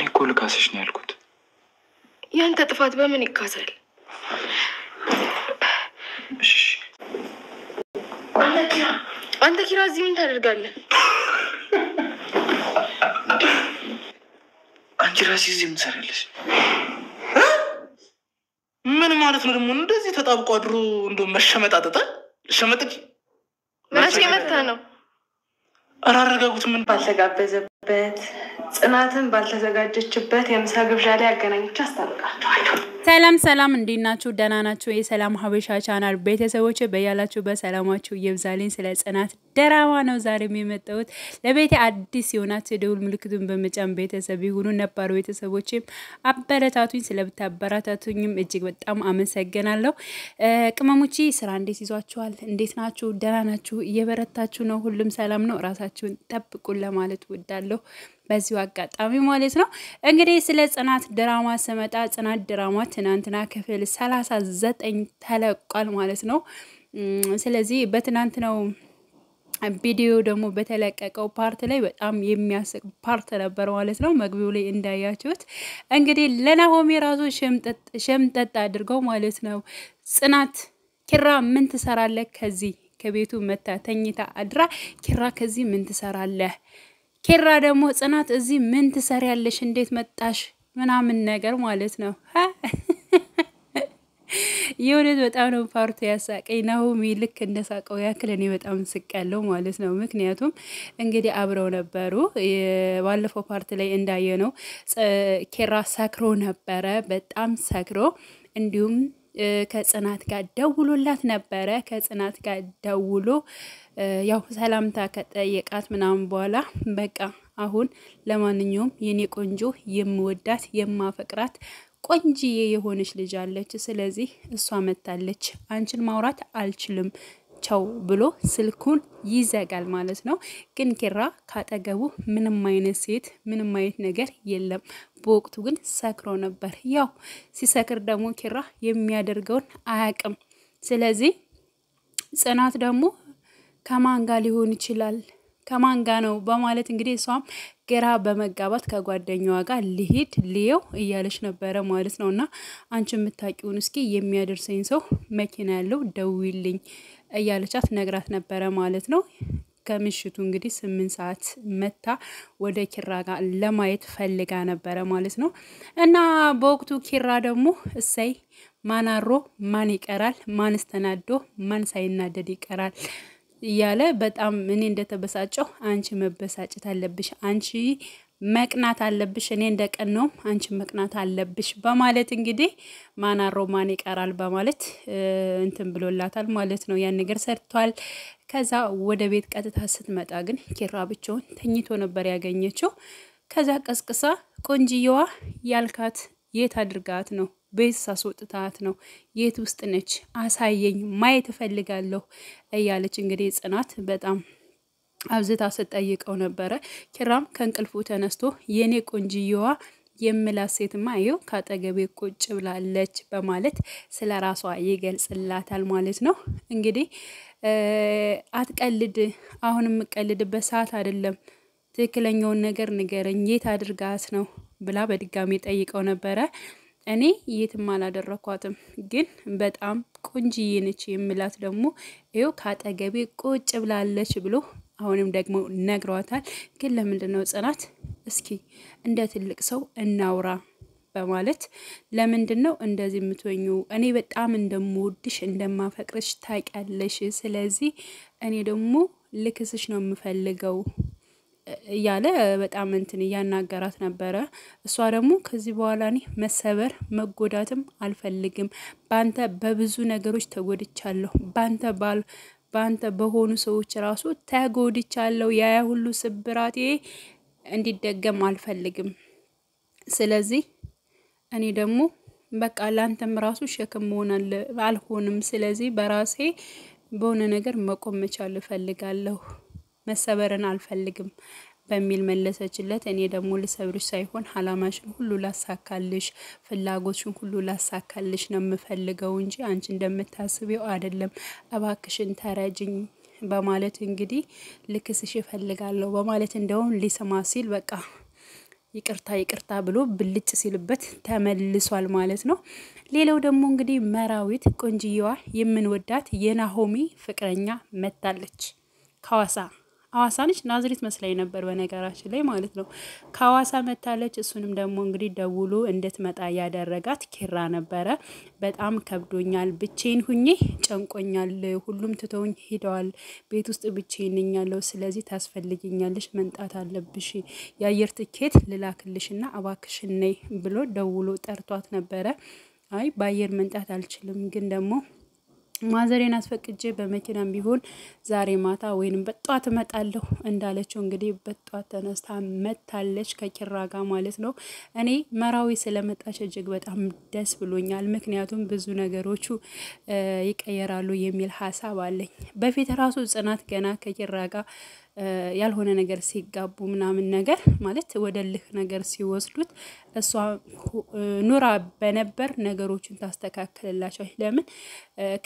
እኮ ልካስሽ ነው ያልኩት። ያንተ ጥፋት በምን ይካሳል? እሺ አንተ ኪራ እዚህ ምን ታደርጋለህ? አንቺ ራስሽ እዚህ ምን ትሰሪያለሽ? ምን ማለት ነው ደግሞ እንደዚህ ተጣብቆ አድሮ እንደው መሸመጣጠጣ ሸመጥቂ መቼ መጣ ነው? አራረጋጉት ምን ባልተጋበዘበት ጽናትን ባልተዘጋጀችበት የምሳ ግብዣ ላይ አገናኝቼ አስታርቃቸዋለሁ። ሰላም እንዴት ናችሁ? ደህና ናችሁ? የሰላም ሀበሻ ቻናል ቤተሰቦች በያላችሁ በሰላማችሁ ይብዛልኝ። ስለ ጽናት ድራማ ነው ዛሬም የመጣሁት። ለቤቴ አዲስ የሆናችሁ ደውል ምልክቱን በመጫን ቤተሰብ ይሁኑ። ነባሩ ቤተሰቦችም አበረታቱኝ። ስለምታበረታቱኝም እጅግ በጣም አመሰግናለሁ። ቅመሞቼ ስራ እንዴት ይዟችኋል? እንዴት ናችሁ? ደህና ናችሁ? እየበረታችሁ ነው? ሁሉም ሰላም ነው? ራሳችሁን ጠብቁ ለማለት ወዳለሁ በዚሁ አጋጣሚ ማለት ነው። እንግዲህ ስለ ጽናት ድራማ ስመጣ ጽናት ድራማ ትናንትና ክፍል 39 ተለቋል ማለት ነው። ስለዚህ በትናንትናው ቪዲዮ ደግሞ በተለቀቀው ፓርት ላይ በጣም የሚያስቅ ፓርት ነበር ማለት ነው። መግቢው ላይ እንዳያችሁት እንግዲህ ለናሆሜ ራሱ ሸምጠጥ አድርገው ማለት ነው። ጽናት ኪራ ምን ትሰራለህ? ከዚህ ከቤቱ መታ ተኝታ አድራ ኪራ ከዚህ ምን ትሰራለህ? ኪራ ደግሞ ጽናት እዚህ ምን ትሰሪያለሽ? እንዴት መጣሽ? ምናምን ነገር ማለት ነው። የእውነት በጣም ነው ፓርቱ ያሳቀኝ። ናሆሚ ልክ እንደሳቀው ያክል እኔ በጣም ስቃለሁ ማለት ነው። ምክንያቱም እንግዲህ አብረው ነበሩ። ባለፈው ፓርት ላይ እንዳየነው ኪራ ሰክሮ ነበረ፣ በጣም ሰክሮ እንዲሁም ከጽናት ጋር ደውሎላት ነበረ። ከጽናት ጋር ደውሎ ያው ሰላምታ ከጠየቃት ምናምን በኋላ በቃ አሁን ለማንኛውም የኔ ቆንጆ የምወዳት የማፈቅራት ቆንጂዬ የሆነች ልጅ አለች፣ ስለዚህ እሷ መታለች፣ አንቺን ማውራት አልችልም ቻው ብሎ ስልኩን ይዘጋል ማለት ነው። ግን ኪራ ካጠገቡ ምንም አይነት ሴት ምንም አይነት ነገር የለም። በወቅቱ ግን ሰክሮ ነበር። ያው ሲሰክር ደግሞ ኪራ የሚያደርገውን አያውቅም። ስለዚህ ጽናት ደግሞ ከማን ጋር ሊሆን ይችላል ከማን ጋር ነው በማለት እንግዲህ እሷም ግራ በመጋባት ከጓደኛዋ ጋር ልየው እያለች ነበረ ማለት ነውና አንቺ የምታውቂውን እስኪ የሚያደርሰኝ ሰው መኪና ያለው ደውይልኝ እያለቻት ነግራት ነበረ ማለት ነው። ከምሽቱ እንግዲህ 8 ሰዓት መታ ወደ ኪራ ጋር ለማየት ፈልጋ ነበረ ማለት ነው። እና በወቅቱ ኪራ ደግሞ እሰይ ማናሮ ማን ይቀራል፣ ማንስ ተናዶ ማን ሳይናደድ ይቀራል እያለ በጣም እኔ እንደተበሳጨው አንቺ መበሳጨት አለብሽ፣ አንቺ መቅናት አለብሽ፣ እኔ እንደቀነው አንቺ መቅናት አለብሽ በማለት እንግዲህ ማናሮ ማን ይቀራል በማለት እንትን ብሎላታል ማለት ነው። ያን ነገር ሰርቷል። ከዛ ወደ ቤት ቀጥታ ስትመጣ ግን ኪራ ብቻውን ተኝቶ ነበር ያገኘችው። ከዛ ቀስቅሳ ቆንጂየዋ ያልካት የት አድርጋት ነው? ቤት ሳስወጥታት ነው? የት ውስጥ ነች? አሳየኝ፣ ማየት እፈልጋለሁ እያለች እንግዲህ ጽናት በጣም አብዝታ ስትጠይቀው ነበረ። ኪራም ከእንቅልፉ ተነስቶ የኔ ቆንጂየዋ የምላት ሴትማ ይኸው ካጠገቤ ቁጭ ብላለች በማለት ስለ ራሷ ይገልጽላታል ማለት ነው። እንግዲህ አትቀልድ፣ አሁን የምቀልድበት ሰዓት አይደለም፣ ትክክለኛውን ነገር ንገረኝ፣ የት አድርጋት ነው ብላ በድጋሚ ጠይቀው ነበረ። እኔ የትም አላደረኳትም፣ ግን በጣም ቆንጂዬ ነች የምላት ደግሞ ይኸው ካጠገቤ ቁጭ ብላለች ብሎ አሁንም ደግሞ ነግሯታል። ግን ለምንድነው ጽናት እስኪ እንደ ትልቅ ሰው እናውራ በማለት ለምንድነው እንደዚህ የምትወኙ? እኔ በጣም እንደምወድሽ እንደማፈቅርሽ ታውቂያለሽ። ስለዚህ እኔ ደግሞ ልክስሽ ነው የምፈልገው እያለ በጣም እንትን እያናገራት ነበረ። እሷ ደግሞ ከዚህ በኋላ እኔ መሰበር መጎዳትም አልፈልግም፣ ባንተ በብዙ ነገሮች ተጎድቻለሁ፣ ባንተ በሆኑ ሰዎች ራሱ ተጎድቻለሁ፣ ያ ሁሉ ስብራቴ እንዲደገም አልፈልግም። ስለዚህ እኔ ደግሞ በቃ ላንተም ራሱ ሸክም አልሆንም፣ ስለዚህ በራሴ በሆነ ነገር መቆም መቻል እፈልጋለሁ፣ መሰበርን አልፈልግም በሚል መለሰችለት። እኔ ደግሞ ልሰብርሽ ሳይሆን አላማሽን ሁሉ ላሳካልሽ፣ ፍላጎትሽን ሁሉ ላሳካልሽ ነው የምፈልገው እንጂ አንቺ እንደምታስቢው አይደለም፣ እባክሽን ተረጅኝ በማለት እንግዲህ ልክስሽ እፈልጋለሁ በማለት እንደውም ሊሰማ ሲል በቃ ይቅርታ ብሎ ብልጭ ሲልበት ተመልሷል ማለት ነው። ሌላው ደግሞ እንግዲህ መራዊት ቆንጅየዋ የምንወዳት የናሆሚ ፍቅረኛ መታለች ከሐዋሳ ነች። ናዝሬት መስላኝ ነበር በነገራችን ላይ ማለት ነው። ከሐዋሳ መታለች። እሱንም ደግሞ እንግዲህ ደውሎ እንድትመጣ ያደረጋት ኪራ ነበረ። በጣም ከብዶኛል፣ ብቻዬን ሁኜ ጨንቆኛል፣ ሁሉም ትተውኝ ሄደዋል፣ ቤት ውስጥ ብቻዬን ነኝ ያለው፣ ስለዚህ ታስፈልጊኛለሽ፣ መንጣት አለብሽ፣ የአየር ትኬት ልላክልሽና እባክሽ ነይ ብሎ ደውሎ ጠርቷት ነበረ። አይ በአየር መንጣት አልችልም፣ ግን ደግሞ ማዘሬን አስፈቅጄ በመኪናም ቢሆን ዛሬ ማታ ወይንም በጧት እመጣለሁ እንዳለችው እንግዲህ በጧት ተነስታ መታለች ከኪራ ጋር ማለት ነው። እኔ መራዊ ስለመጣች እጅግ በጣም ደስ ብሎኛል። ምክንያቱም ብዙ ነገሮቹ ይቀየራሉ የሚል ሀሳብ አለኝ። በፊት ራሱ ጽናት ገና ከኪራ ጋር ያልሆነ ነገር ሲጋቡ ምናምን ነገር ማለት ወደልህ ነገር ሲወስዱት እሷ ኑራ በነበር ነገሮችን ታስተካክልላቸው። ለምን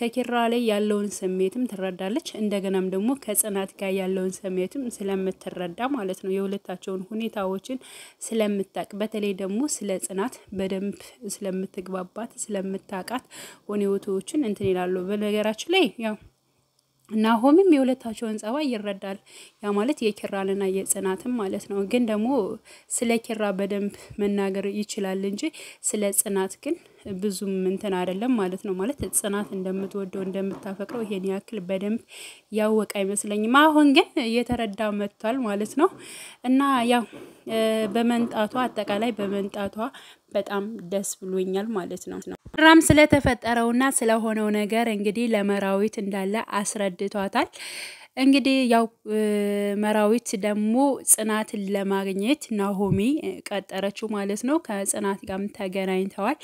ከኪራ ላይ ያለውን ስሜትም ትረዳለች፣ እንደገናም ደግሞ ከጽናት ጋር ያለውን ስሜትም ስለምትረዳ ማለት ነው። የሁለታቸውን ሁኔታዎችን ስለምታቅ፣ በተለይ ደግሞ ስለ ጽናት በደንብ ስለምትግባባት ስለምታቃት ሁኔታዎችን እንትን ይላሉ። በነገራችን ላይ ያው ናሆምም የሁለታቸውን ጸባይ ይረዳል። ያ ማለት የኪራንና የጽናትም ማለት ነው። ግን ደግሞ ስለ ኪራ በደንብ መናገር ይችላል እንጂ ስለ ጽናት ግን ብዙም እንትን አይደለም ማለት ነው። ማለት ጽናት እንደምትወደው እንደምታፈቅረው ይሄን ያክል በደንብ ያወቀ አይመስለኝም። አሁን ግን እየተረዳ መጥቷል ማለት ነው። እና ያው በመንጣቷ አጠቃላይ በመንጣቷ በጣም ደስ ብሎኛል ማለት ነው። ራም ስለተፈጠረውና ስለሆነው ነገር እንግዲህ ለመራዊት እንዳለ አስረድቷታል። እንግዲህ ያው መራዊት ደግሞ ጽናትን ለማግኘት ናሆሚ ቀጠረችው ማለት ነው። ከጽናት ጋርም ተገናኝተዋል።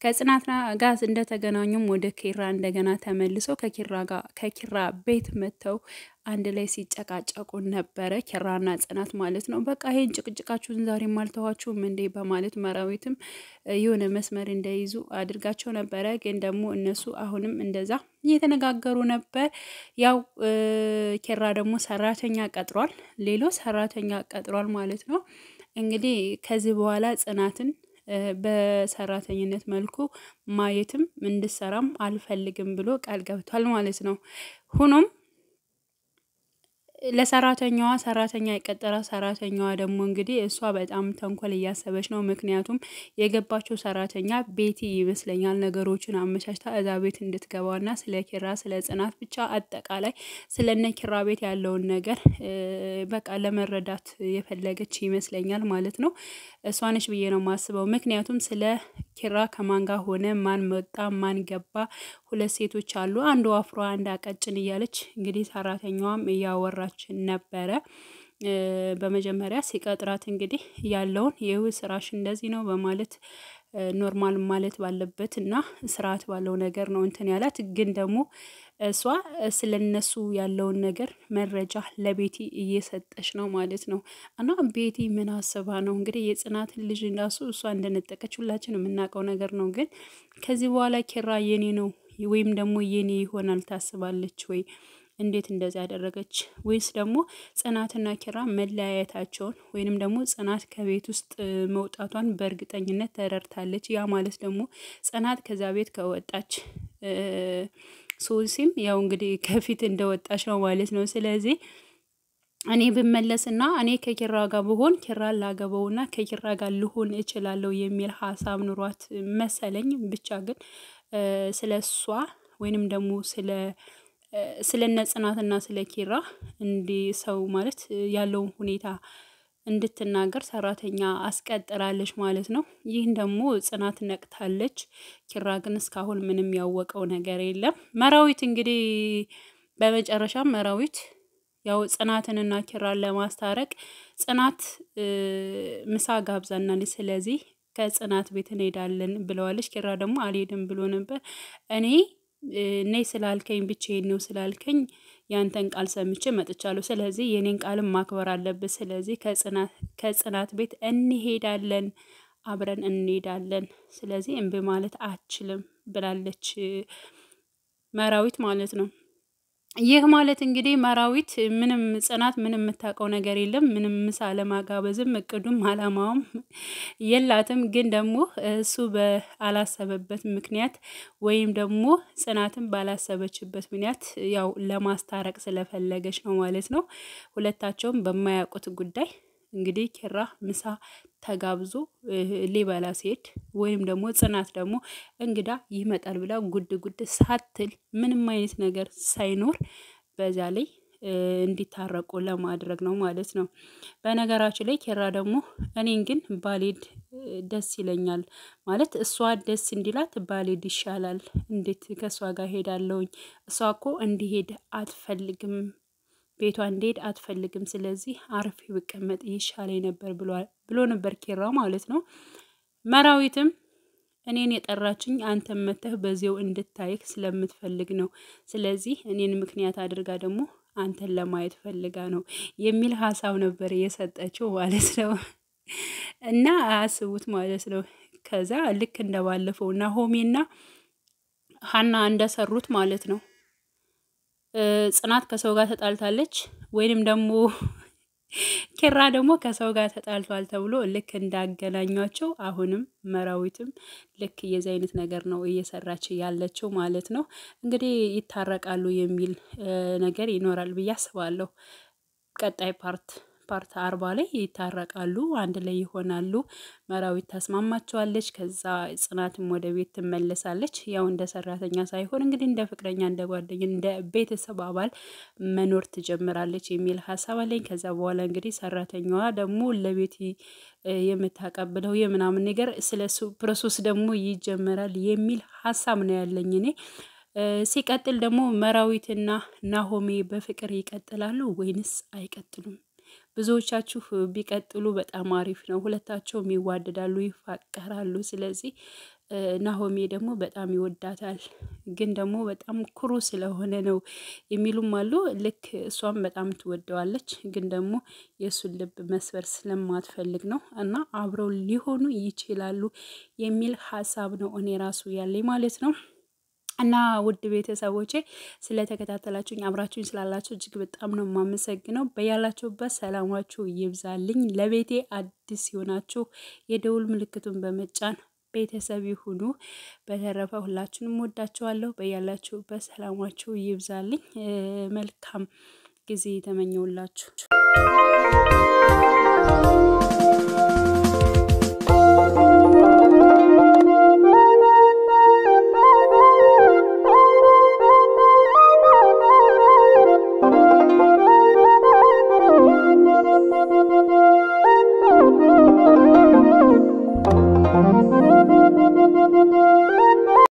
ከጽናት ጋር እንደተገናኙም ወደ ኪራ እንደገና ተመልሶ ከኪራ ቤት መተው አንድ ላይ ሲጨቃጨቁ ነበረ ኪራና ጽናት ማለት ነው። በቃ ይሄን ጭቅጭቃችሁን ዛሬም አልተዋችሁም እንዴ በማለት መራዊትም የሆነ መስመር እንደይዙ አድርጋቸው ነበረ። ግን ደግሞ እነሱ አሁንም እንደዛ እየተነጋገሩ ነበር። ያው ኪራ ደግሞ ሰራተኛ ቀጥሯል፣ ሌሎች ሰራተኛ ቀጥሯል ማለት ነው። እንግዲህ ከዚህ በኋላ ጽናትን በሰራተኝነት መልኩ ማየትም እንድሰራም አልፈልግም ብሎ ቃል ገብቷል ማለት ነው። ሆኖም ለሰራተኛዋ ሰራተኛ የቀጠራ ሰራተኛዋ ደግሞ እንግዲህ እሷ በጣም ተንኮል እያሰበች ነው። ምክንያቱም የገባችው ሰራተኛ ቤቲ ይመስለኛል ነገሮችን አመቻችታ እዛ ቤት እንድትገባና ስለ ኪራ ስለ ጽናት ብቻ አጠቃላይ ስለነ ኪራ ቤት ያለውን ነገር በቃ ለመረዳት የፈለገች ይመስለኛል ማለት ነው። እሷ ነች ብዬ ነው ማስበው። ምክንያቱም ስለ ኪራ ከማን ጋር ሆነ፣ ማን መጣ፣ ማን ገባ፣ ሁለት ሴቶች አሉ፣ አንዱ አፍሮ አንድ አቀጭን እያለች እንግዲህ ሰራተኛዋም እያወራች ነበረ። በመጀመሪያ ሲቀጥራት እንግዲህ ያለውን ይኸው ስራሽ እንደዚህ ነው በማለት ኖርማል ማለት ባለበት እና ስርዓት ባለው ነገር ነው እንትን ያላት። ግን ደግሞ እሷ ስለነሱ ያለውን ነገር መረጃ ለቤቲ እየሰጠች ነው ማለት ነው። እና ቤቲ ምን አስባ ነው እንግዲህ የጽናትን ልጅ እንዳሱ እሷ እንደነጠቀች ሁላችንም የምናውቀው ነገር ነው። ግን ከዚህ በኋላ ኪራ የኔ ነው ወይም ደግሞ የኔ ይሆናል ታስባለች ወይ? እንዴት እንደዚህ ያደረገች? ወይስ ደግሞ ጽናትና ኪራ መለያየታቸውን ወይንም ደግሞ ጽናት ከቤት ውስጥ መውጣቷን በእርግጠኝነት ተረድታለች። ያ ማለት ደግሞ ጽናት ከዛ ቤት ከወጣች ሶሲም ያው እንግዲህ ከፊት እንደወጣች ነው ማለት ነው። ስለዚህ እኔ ብመለስና እኔ ከኪራ ጋር ብሆን ኪራ ላገበውና ከኪራ ጋር ልሆን እችላለሁ የሚል ሀሳብ ኑሯት መሰለኝ። ብቻ ግን ስለሷ ወይንም ደግሞ ስለነ ጽናትና ስለ ኪራ እንዲ ሰው ማለት ያለውን ሁኔታ እንድትናገር ሰራተኛ አስቀጥራለች ማለት ነው። ይህን ደግሞ ጽናት ነቅታለች። ኪራ ግን እስካሁን ምንም ያወቀው ነገር የለም። መራዊት እንግዲህ በመጨረሻም መራዊት ያው ጽናትንና ኪራን ለማስታረቅ ጽናት ምሳ ጋብዛናለች፣ ስለዚህ ከጽናት ቤት እንሄዳለን ብለዋለች። ኪራ ደግሞ አልሄድም ብሎ ነበር። እኔ ስላልከኝ ብቻዬን ነው ስላልከኝ ያንተን ቃል ሰምቼ መጥቻለሁ፣ ስለዚህ የኔን ቃልም ማክበር አለበት። ስለዚህ ከጽናት ቤት እንሄዳለን፣ አብረን እንሄዳለን፣ ስለዚህ እምቢ ማለት አችልም ብላለች መራዊት ማለት ነው። ይህ ማለት እንግዲህ መራዊት ምንም ጽናት ምንም የምታውቀው ነገር የለም። ምንም ምሳ ለማጋበዝም እቅዱም አላማውም የላትም። ግን ደግሞ እሱ ባላሰበበት ምክንያት ወይም ደግሞ ጽናትን ባላሰበችበት ምክንያት ያው ለማስታረቅ ስለፈለገች ነው ማለት ነው። ሁለታቸውም በማያውቁት ጉዳይ እንግዲህ ኪራ ምሳ ተጋብዞ ሊበላ ሲሄድ ወይም ደግሞ ጽናት ደግሞ እንግዳ ይመጣል ብላ ጉድ ጉድ ሳትል ምንም አይነት ነገር ሳይኖር በዛ ላይ እንዲታረቁ ለማድረግ ነው ማለት ነው። በነገራችን ላይ ኪራ ደግሞ እኔን ግን ባልሄድ ደስ ይለኛል ማለት እሷ ደስ እንዲላት ባልሄድ ይሻላል። እንዴት ከሷ ጋር ሄዳለሁኝ? እሷ እኮ እንዲሄድ አትፈልግም፣ ቤቷ እንዲሄድ አትፈልግም። ስለዚህ አርፌ ብቀመጥ ይሻለኝ ነበር ብሎ ነበር ኪራ ማለት ነው። መራዊትም እኔን የጠራችኝ አንተም መተህ በዚያው እንድታይክ ስለምትፈልግ ነው። ስለዚህ እኔን ምክንያት አድርጋ ደግሞ አንተን ለማየት ፈልጋ ነው የሚል ሀሳብ ነበር የሰጠችው ማለት ነው። እና አስቡት ማለት ነው። ከዛ ልክ እንደባለፈው ናሆሜና ሀና እንደሰሩት ማለት ነው። ጽናት ከሰው ጋር ተጣልታለች ወይንም ደግሞ ኪራ ደግሞ ከሰው ጋር ተጣልቷል ተብሎ ልክ እንዳገናኟቸው አሁንም መራዊትም ልክ የዚህ አይነት ነገር ነው እየሰራች ያለችው ማለት ነው። እንግዲህ ይታረቃሉ የሚል ነገር ይኖራል ብዬ አስባለሁ። ቀጣይ ፓርት 40 ላይ ይታረቃሉ፣ አንድ ላይ ይሆናሉ። መራዊት ታስማማቸዋለች። ከዛ ጽናትም ወደ ቤት ትመለሳለች። ያው እንደ ሰራተኛ ሳይሆን እንግዲህ እንደ ፍቅረኛ፣ እንደ ጓደኛ፣ እንደ ቤተሰብ አባል መኖር ትጀምራለች የሚል ሀሳብ አለኝ። ከዛ በኋላ እንግዲህ ሰራተኛዋ ደግሞ ለቤት የምታቀብለው የምናምን ነገር ስለሱ ፕሮሰስ ደግሞ ይጀምራል የሚል ሀሳብ ነው ያለኝ እኔ። ሲቀጥል ደግሞ መራዊትና ናሆሜ በፍቅር ይቀጥላሉ ወይንስ አይቀጥሉም? ብዙዎቻችሁ ቢቀጥሉ በጣም አሪፍ ነው። ሁለታቸውም ይዋደዳሉ፣ ይፋቀራሉ። ስለዚህ ናሆሜ ደግሞ በጣም ይወዳታል፣ ግን ደግሞ በጣም ኩሩ ስለሆነ ነው የሚሉም አሉ። ልክ እሷም በጣም ትወደዋለች፣ ግን ደግሞ የእሱን ልብ መስበር ስለማትፈልግ ነው። እና አብረው ሊሆኑ ይችላሉ የሚል ሀሳብ ነው እኔ ራሱ ያለኝ ማለት ነው። እና ውድ ቤተሰቦቼ ስለተከታተላችሁኝ አብራችሁኝ ስላላችሁ እጅግ በጣም ነው የማመሰግነው። በያላችሁበት ሰላማችሁ ይብዛልኝ። ለቤቴ አዲስ ይሆናችሁ የደውል ምልክቱን በመጫን ቤተሰብ ይሁኑ። በተረፈ ሁላችሁንም ወዳችኋለሁ። በያላችሁበት ሰላማችሁ ይብዛልኝ። መልካም ጊዜ ተመኘውላችሁ።